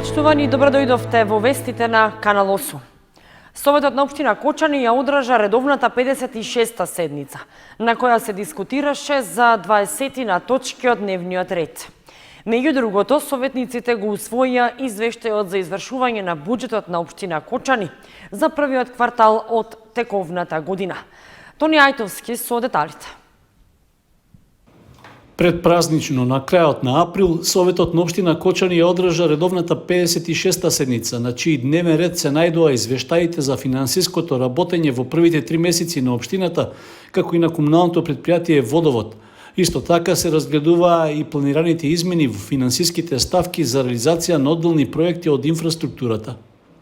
Почитувани, добро дојдовте во вестите на Канал 8. Советот на општина Кочани ја одржа редовната 56-та седница, на која се дискутираше за 20 точки од дневниот ред. Меѓу другото, советниците го усвоија извештајот за извршување на буџетот на општина Кочани за првиот квартал од тековната година. Тони Ајтовски со деталите. Предпразнично, на крајот на април, Советот на општина Кочани ја одржа редовната 56-та седница, на чиј дневен ред се најдоа извештаите за финансиското работење во првите 3 месеци на општината, како и на комуналното претпријатие Водовод. Исто така се разгледуваа и планираните измени во финансиските ставки за реализација на одделни проекти од инфраструктурата.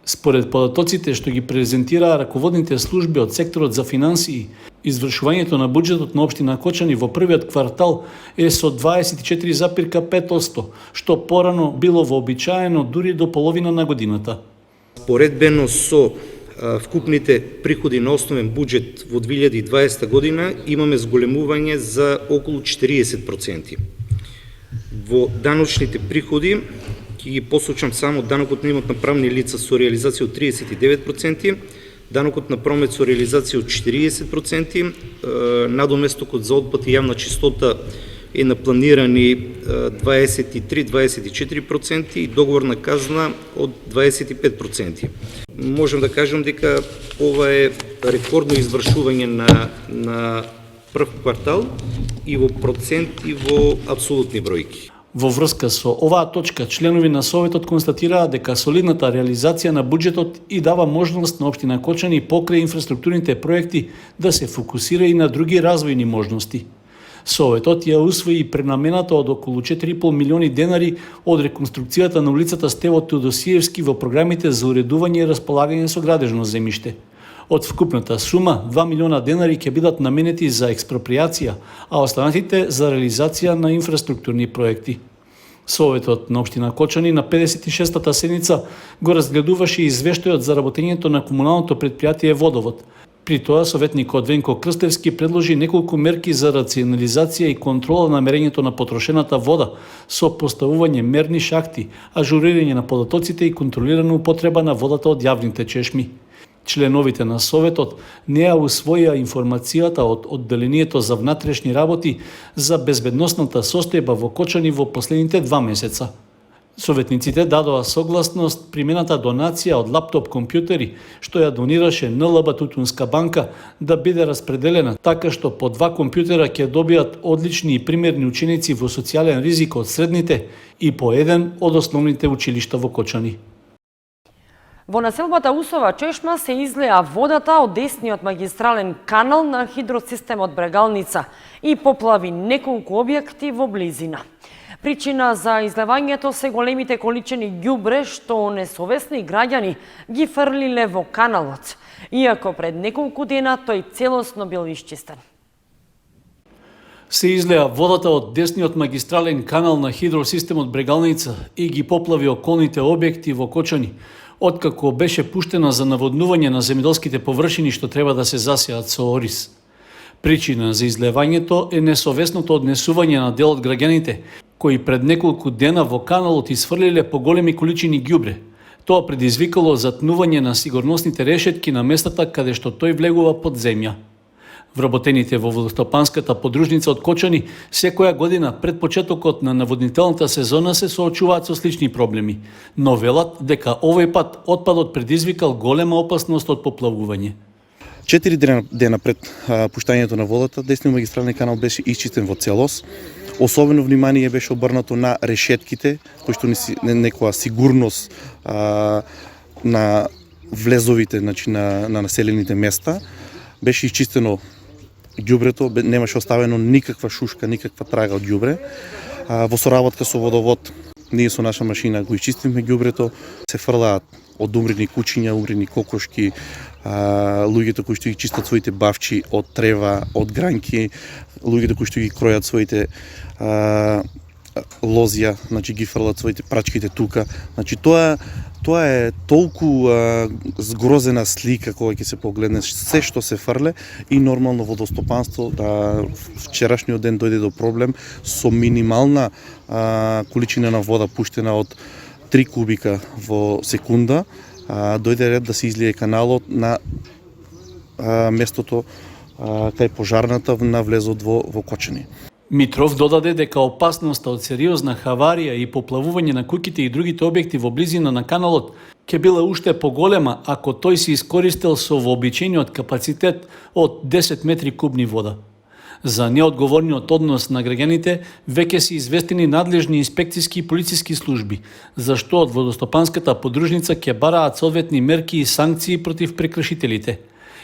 Според податоците што ги презентираа раководните служби од секторот за финансии, извршувањето на буџетот на општина Кочани во првиот квартал е со 24,5%, што порано било вообичаено дури до половина на годината. Поредбено со вкупните приходи на основен буџет во 2020 година имаме зголемување за околу 40%. Во даночните приходи ќе ги посочам само данокот на имот на правни лица со реализација од 39%, данокот на промет со реализација од 40%, надоместокот за отплати јавна чистота е на планирани 23-24% и договорна казна од 25%. Можем да кажем дека ова е рекордно извршување на прв квартал и во процент и во апсолутни бројки. Во врска со оваа точка, членови на Советот констатираа дека солидната реализација на буџетот и дава можност на општина Кочани покрај инфраструктурните проекти да се фокусира и на други развојни можности. Советот ја усвои пренамената од околу 4,5 милиони денари од реконструкцијата на улицата Стево Теодосиевски во програмите за уредување и располагање со градежно земјиште. Од вкупната сума, 2 милиона денари ќе бидат наменети за експроприација, а останатите за реализација на инфраструктурни проекти. Советот на општина Кочани на 56-та седница го разгледуваше извештајот за работењето на комуналното претпријатие Водовод. При тоа, советникот Венко Крстевски предложи неколку мерки за рационализација и контрола на мерењето на потрошената вода со поставување мерни шахти, ажурирање на податоците и контролирана употреба на водата од јавните чешми. Членовите на Советот не ја усвоија информацијата од одделението за внатрешни работи за безбедносната состојба во Кочани во последните 2 месеца. Советниците дадоа согласност примената донација од лаптоп компјутери, што ја донираше НЛБ Тутунска банка, да биде распределена така што по 2 компјутера ќе добијат одлични и примерни ученици во социјален ризик од средните и по 1 од основните училишта во Кочани. Во населбата Усова Чешма се излеа водата од десниот магистрален канал на хидросистемот Брегалница и поплави неколку објекти во близина. Причина за излевањето се големите количини ѓубре што несовесни граѓани ги фрлиле во каналот, иако пред неколку дена тој целосно бил исчистен. Се излеа водата од десниот магистрален канал на хидросистемот Брегалница и ги поплави околните објекти во Кочани, откако беше пуштена за наводнување на земјоделските површини што треба да се засеат со ориз. Причина за излевањето е несовесното однесување на дел од граѓаните, кои пред неколку дена во каналот изфрлиле поголеми количини ѓубре. Тоа предизвикало затнување на сигурносните решетки на местата каде што тој влегува под земја. Вработените во водостопанската подружница од Кочани секоја година пред почетокот на наводнителната сезона се соочуваат со слични проблеми, но велат дека овој пат отпадот предизвикал голема опасност од поплавување. 4 дена пред пуштањето на водата, десниот магистрален канал беше исчистен во целост. Особено внимание беше обрнато на решетките, кои што некоја сигурност на влезовите, значи на населените места. Беше исчистено ѓубрето, немаше оставено никаква шушка, никаква трага од ѓубре. Во соработка со Водовод, ние со наша машина го исчистивме ѓубрето, се фрлаат од умрени кучиња, умрени кокошки, луѓето кои што ги чистат своите бавчи од трева, од гранки, луѓето кои што ги кројат своите лозија, значи ги фрлат своите прачките тука. Значи тоа е толку згрозена слика кога ќе се погледне се што се фрле и нормално водостопанство вчерашниот ден дојде до проблем со минимална количина на вода пуштена од 3 кубика во секунда, дојде ред да се излие каналот на местото кај пожарната на влезот во Кочани. Митров додаде дека опасноста од сериозна хаварија и поплавување на куќите и другите објекти во близина на каналот ќе била уште поголема ако тој се искористел со вообичаениот капацитет од 10 метри кубни вода. За неодговорниот однос на граѓаните веќе се известени надлежни инспекциски и полициски служби, зашто од водостопанската подружница ќе бараат соодветни мерки и санкции против прекршителите.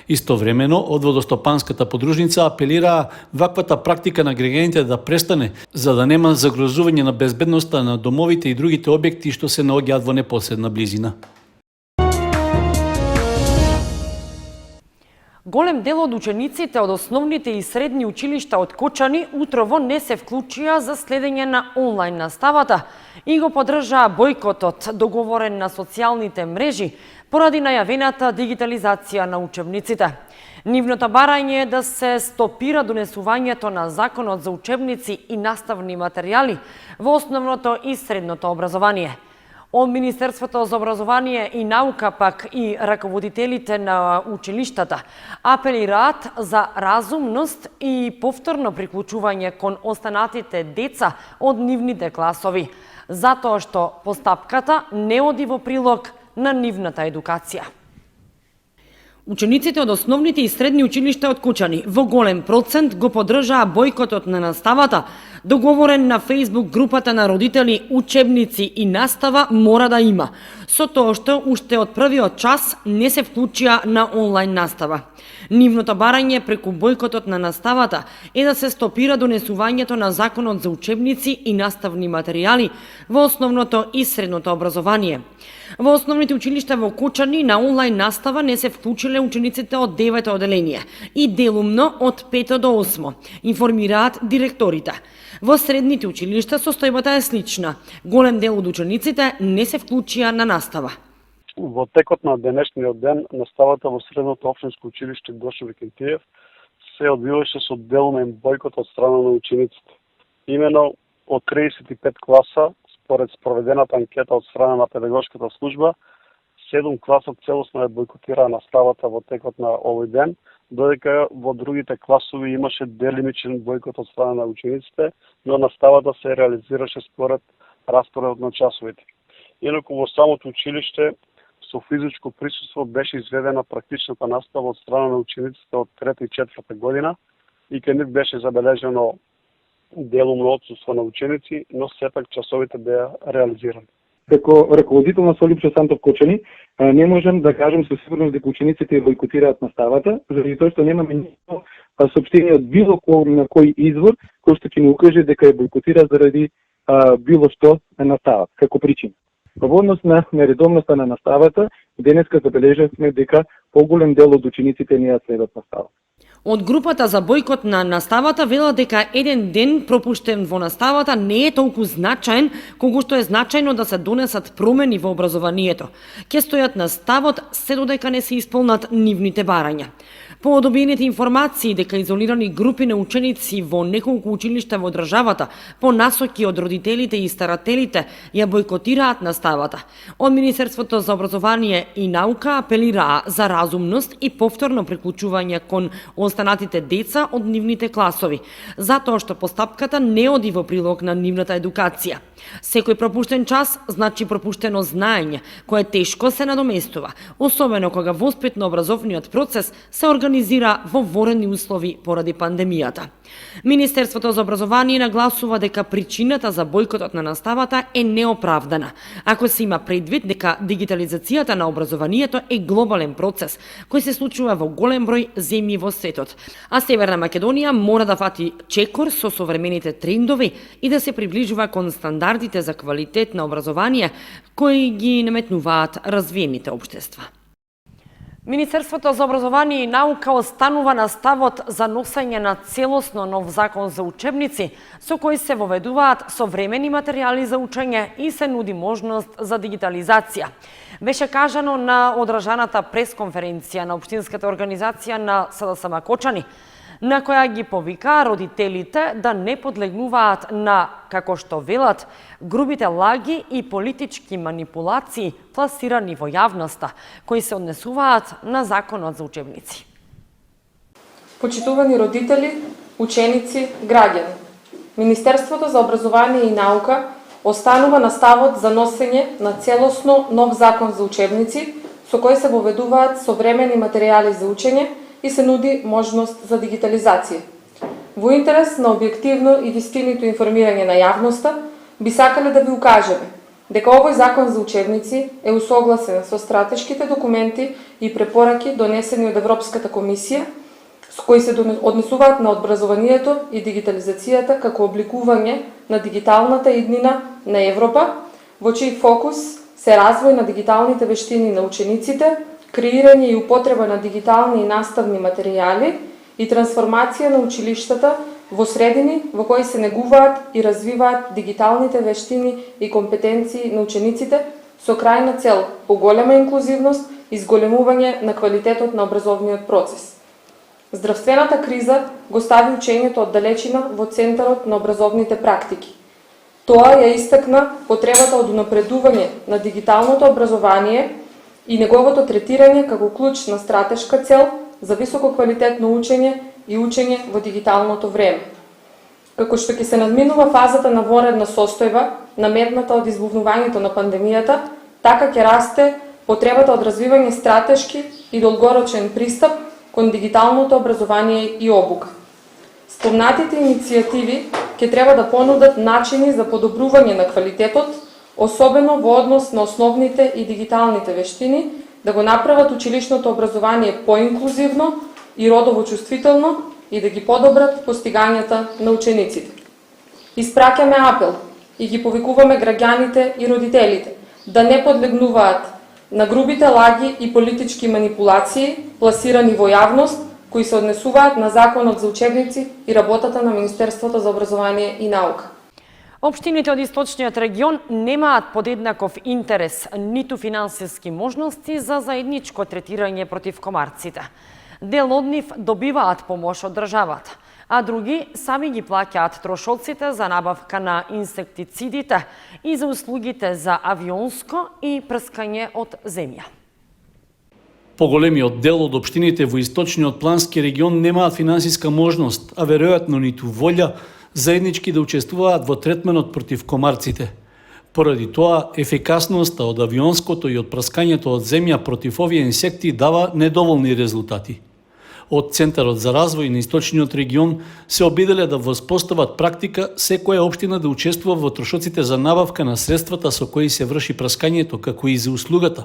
Истовремено, од водостопанската подружница апелираа ваквата практика на граѓаните да престане, за да нема загрозување на безбедноста на домовите и другите објекти што се наоѓаат во непосредна близина. Голем дел од учениците од основните и средни училишта од Кочани утрово не се вклучија за следење на онлайн наставата и го поддржаа бојкотот договорен на социјалните мрежи поради најавената дигитализација на учебниците. Нивното барање е да се стопира донесувањето на законот за учебници и наставни материјали во основното и средното образование. Од Министерството за образование и наука пак и раководителите на училиштата апелираат за разумност и повторно приклучување кон останатите деца од нивните класови, затоа што постапката не оди во прилог на нивната едукација. Учениците од основните и средни училишта од Кочани во голем процент го поддржаа бојкотот на наставата, договорен на Facebook групата на родители учебници и настава мора да има, со тоа што уште од првиот час не се вклучија на онлайн настава. Нивното барање преку бојкотот на наставата е да се стопира донесувањето на законот за учебници и наставни материјали во основното и средното образование. Во основните училишта во Кочани на онлайн настава не се вклучиле учениците од 9 оделение и делумно од 5 до 8, информираат директорите. Во средните училишта состојбата е слична. Голем дел од учениците не се вклучија на настава. Во текот на денешниот ден, наставата во средното општинско училиште Гоше Викентиев се одвиваше со делумен бојкот од страна на учениците. Имено од 35 класа, според спроведената анкета од страна на педагошката служба, 7 класа целосно е бојкотираа наставата во текот на овој ден, додека во другите класови имаше делимичен бојкот од страна на учениците, но наставата се реализираше според распоредот на часовите. Инаку во самото училиште со физичко присуство беше изведена практичната настава од страна на учениците од 3 и 4 година и кај нив беше забележено делумно отсуство на ученици, но сепак часовите беа реализирани. Како раководител на Солипче Сантов Кочани, не можем да кажем со сигурност дека учениците бојкотираат наставата, заради тоа што немаме никакво соопштение од било на кој извор кој што ќе ни укаже дека е бојкотира заради било што на наставата, како причина. Во однос на нередовноста на наставата, денеска забележавме дека поголем дел од учениците не ја следат наставата. Од групата за бојкот на наставата велат дека еден ден пропуштен во наставата не е толку значаен колку што е значајно да се донесат промени во образованието. Ќе стојат на ставот се додека не се исполнат нивните барања. По добиените информации дека изолирани групи на ученици во неколку училишта во државата по насоки од родителите и старателите ја бојкотираат наставата. Од Министерството за образование и наука апелираа за разумност и повторно приклучување кон останатите деца од нивните класови, затоа што постапката не оди во прилог на нивната едукација. Секој пропуштен час значи пропуштено знаење, кое тешко се надоместува, особено кога воспитно-образовниот процес се организира во ворени услови поради пандемијата. Министерството за образование нагласува дека причината за бојкотот на наставата е неоправдана, ако се има предвид дека дигитализацијата на образованието е глобален процес кој се случува во голем број земји во светот, а Северна Македонија мора да фати чекор со современите трендови и да се приближува кон стандардите за квалитет на образование кои ги наметнуваат развиените општества. Министерството за образование и наука останува на ставот за носење на целосно нов закон за учебници, со кој се воведуваат современи материјали за учење и се нуди можност за дигитализација. Беше кажано на одржаната пресконференција на Општинската организација на СДСМ Кочани. на која ги повика родителите да не подлегнуваат на, како што велат, грубите лаги и политички манипулации пласирани во јавноста, кои се однесуваат на Законот за учебници. Почитувани родители, ученици, граѓани, Министерството за образование и наука останува на ставот за носење на целосно нов закон за учебници, со кој се воведуваат современи материјали за учење и се нуди можност за дигитализација. Во интерес на објективно и вистинито информирање на јавноста, би сакале да ви укажеме дека овој закон за учебници е усогласен со стратешките документи и препораки донесени од Европската комисија, с кои се однесуваат на образованието и дигитализацијата како обликување на дигиталната иднина на Европа, во чиј фокус се развој на дигиталните вештини на учениците, креирање и употреба на дигитални и наставни материјали и трансформација на училиштата во средини во кои се негуваат и развиваат дигиталните вештини и компетенции на учениците со крајна цел поголема инклузивност и зголемување на квалитетот на образовниот процес. Здравствената криза го стави учењето од далечина во центарот на образовните практики. Тоа ја истакна потребата од унапредување на дигиталното образование и неговото третирање како клуч на стратешка цел за висококвалитетно учење и учење во дигиталното време. Како што ќе се надминува фазата на воредна состојба, наметната од избувнувањето на пандемијата, така ќе расте потребата од развивање стратешки и долгорочен пристап кон дигиталното образование и обука. Спомнатите иницијативи ќе треба да понудат начини за подобрување на квалитетот, особено во однос на основните и дигиталните вештини, да го направат училишното образование поинклузивно и родово чувствително и да ги подобрат постигањата на учениците. Испраќаме апел и ги повикуваме граѓаните и родителите да не подлегнуваат на грубите лаги и политички манипулации, пласирани во јавност, кои се однесуваат на Законот за учебници и работата на Министерството за образование и наука. Општините од источниот регион немаат подеднаков интерес, ниту финансиски можности за заедничко третирање против комарците. Дел од нив добиваат помош од државата, а други сами ги плаќаат трошоците за набавка на инсектицидите и за услугите за авионско и прскање од земја. Поголемиот дел од општините во источниот плански регион немаат финансиска можност, а веројатно ниту волја заеднички да учествуваат во третменот против комарците. Поради тоа, ефикасноста од авионското и од праскањето од земја против овие инсекти дава недоволни резултати. Од Центарот за развој на источниот регион се обиделе да воспостават практика секоја општина да учествува во трошоците за набавка на средствата со кои се врши праскањето, како и за услугата,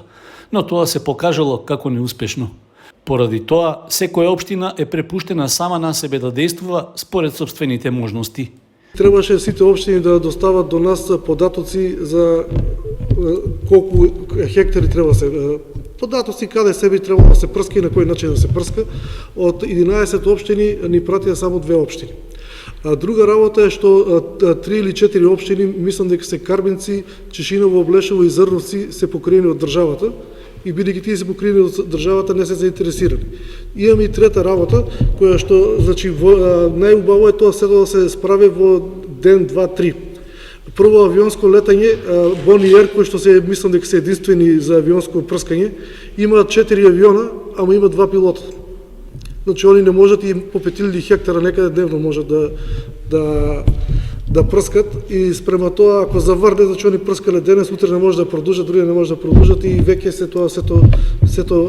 но тоа се покажало како неуспешно. Поради тоа, секоја општина е препуштена сама на себе да действува според собствените можности. Требаше сите општини да достават до нас податоци за колку хектари треба се податоци, каде себе треба да се прска и на кој начин да се прска. Од 11 општини ни пратија само 2 општини. Друга работа е што 3 или 4 општини, мислам дека се Карбинци, Чешиново, Облешево и Зрновци се покриени од државата и бидејќи тие се покриени од државата не се заинтересирани. Имаме и трета работа која што значи најубаво е тоа се да се справи во ден 2-3. Прво авионско летање, Бон и Ер, кои што се мислам дека се единствени за авионско прскање, имаат 4 авиона, ама има 2 пилота. Значи они не можат и по 5000 хектара некаде дневно можат да прскат и спрема тоа ако заврне, значи они прскале денес, утре не може да продолжат, други не може да продолжат и веќе се тоа сето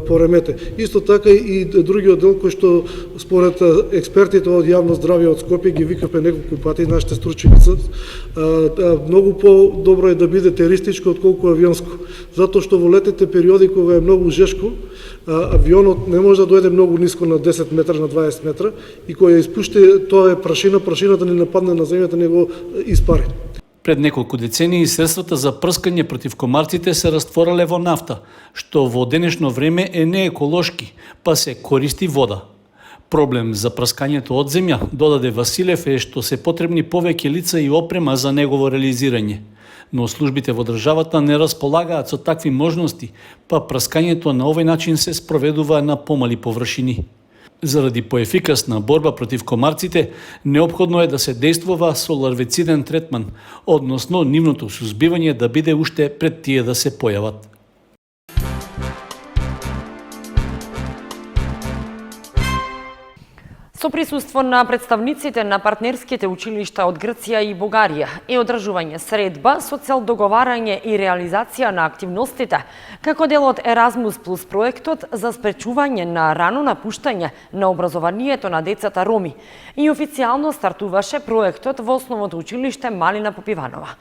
поремете. Исто така и другиот дел кој што според експертите од јавно здравје од Скопје ги викавме неколку пати нашите стручници, многу по-добро е да биде теристичко отколку авионско, затоа што во летните периоди кога е многу жешко, авионот не може да дојде многу ниско на 10 метра, на 20 метра и кој ја испушти, тоа е прашината ни нападне на земјата, не го испари. Пред неколку децении средствата за прскање против комарците се растворале во нафта, што во денешно време е нееколошки, па се користи вода. Проблем за прскањето од земја, додаде Василев, е што се потребни повеќе лица и опрема за негово реализирање. Но службите во државата не располагаат со такви можности, па прскањето на овој начин се спроведува на помали површини. Заради поефикасна борба против комарците, неопходно е да се действува со ларвициден третман, односно нивното сузбивање да биде уште пред тие да се појават. Со присуство на представниците на партнерските училишта од Грција и Бугарија е одржување средба со цел договарање и реализација на активностите како дел од Еразмус Плюс проектот за спречување на рано напуштање на образованието на децата роми и официјално стартуваше проектот во основното училиште Малина Попиванова.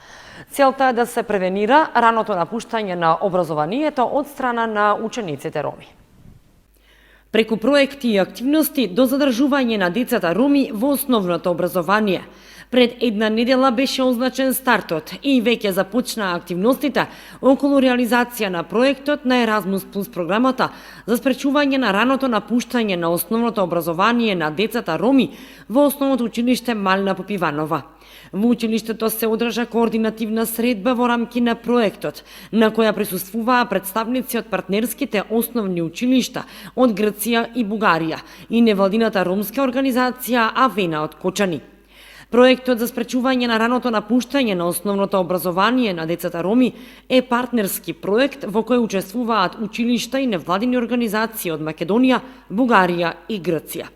Целта е да се превенира раното напуштање на образованието од страна на учениците роми. Преку проекти и активности до задржување на децата роми во основното образование. Пред една недела беше означен стартот и веќе започнаа активностите околу реализација на проектот на Еразмус Плюс програмата за спречување на раното напуштање на основното образование на децата роми во основното училиште Малина Попиванова. Во училиштето се одржа координативна средба во рамки на проектот, на која присуствуваа представници од партнерските основни училишта од Грција и Бугарија и невладината ромска организација Авена од Кочани. Проектот за спречување на раното напуштање на основното образование на децата роми е партнерски проект во кој учествуваат училишта и невладини организации од Македонија, Бугарија и Грција.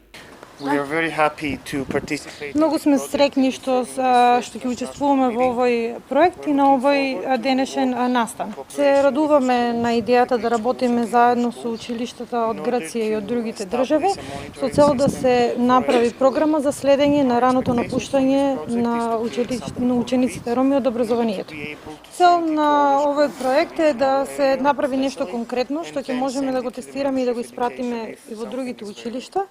Многу сме среќни што ќе учествуваме во овој проект и на овој денешен настан. Се радуваме на идејата да работиме заедно со училиштата од Грција и од другите држави со цел да се направи програма за следење на раното напуштање на учениците роми од образованието. Цел на овој проект е да се направи нешто конкретно што ќе можеме да го тестираме и да го испратиме и во другите училишта.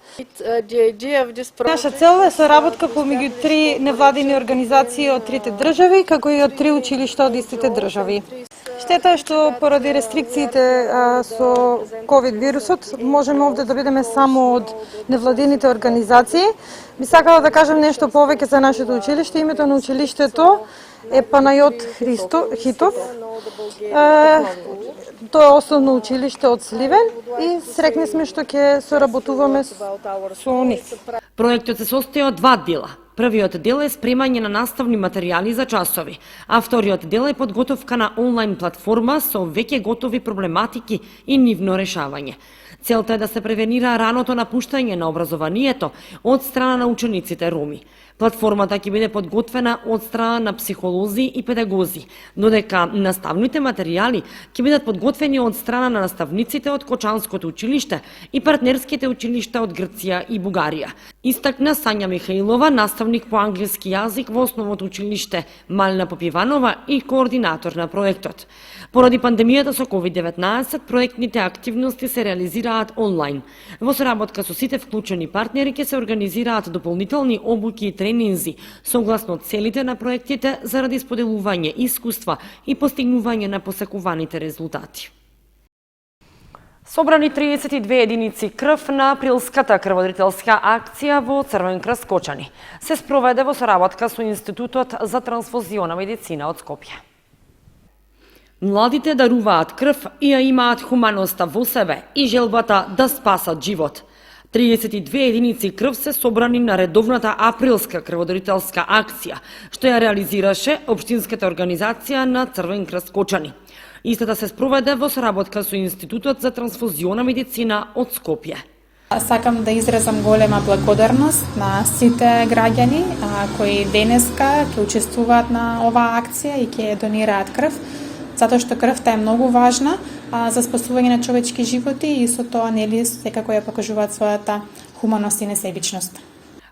Наша цел е соработка помеѓу 3 невладини организации од трите држави, како и од 3 училишта од истите држави. Штета е што поради рестрикциите со ковид вирусот можеме овде да бидеме само од невладините организации. Би сакала да кажам нешто повеќе за нашето училиште. Името на училиштето е Панајот Хитов. Тоа е основно училиште од Сливен и среќни сме што ќе соработуваме со нив. Проектот се состои од 2 дела. Првиот дел е спремање на наставни материјали за часови, а вториот дел е подготовка на онлайн платформа со веќе готови проблематики и нивно решавање. Целта е да се превенира раното напуштање на образованието од страна на учениците роми. Платформата ќе биде подготвена од страна на психолози и педагози, додека наставните материјали ќе бидат подготвени од страна на наставниците од Кочанското училиште и партнерските училишта од Грција и Бугарија. Истакна Сања Михаилова, наставник по англиски јазик во основното училиште Малина Попиванова и координатор на проектот. Поради пандемијата со COVID-19, проектните активности се реализираат онлайн. Во соработка со сите вклучени партнери ќе се организираат дополнителни обуки и тренинзи согласно целите на проектите заради споделување искуства и постигнување на посакуваните резултати. Собрани 32 единици крв на априлската крводарителска акција во Црвен крст Кочани се спроведе во соработка со Институтот за трансфузиона медицина од Скопје. Младите даруваат крв и ја имаат хуманоста во себе и желбата да спасат живот. 32 единици крв се собрани на редовната априлска крводарителска акција, што ја реализираше Општинската организација на Црвен крст Кочани. Истата се спроведе во соработка со Институтот за трансфузиона медицина од Скопје. Сакам да изразам голема благодарност на сите граѓани кои денеска ќе учествуваат на оваа акција и ќе донираат крв, затоа што крвта е многу важна за спасување на човечки животи и со тоа нели секако ја покажуваат својата хуманост и несебичност.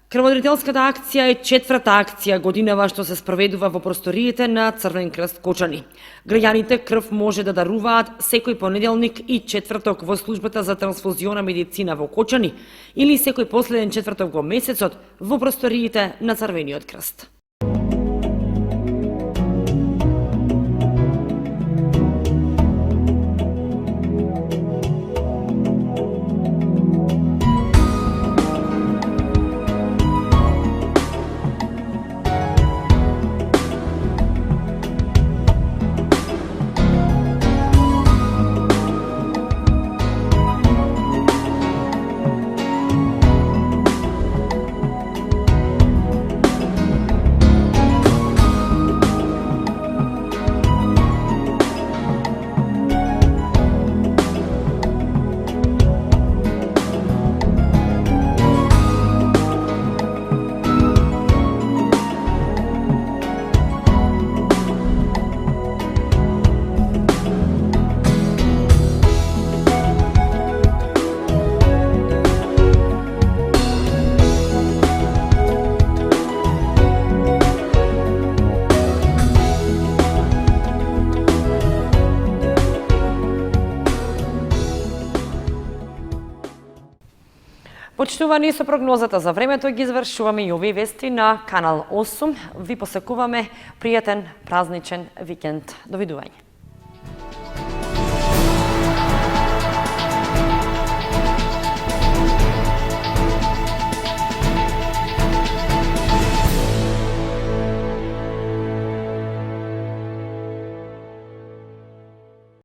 Крводарителската акција е 4-та акција годинава што се спроведува во просториите на Црвен крст Кочани. Граѓаните крв може да даруваат секој понеделник и четврток во службата за трансфузиона медицина во Кочани или секој последен четврток во месецот во просториите на Црвениот крст. Почитувани со прогнозата за времето ги завршуваме и овие вести на Канал 8. Ви посекуваме пријатен празничен викенд. Довидување.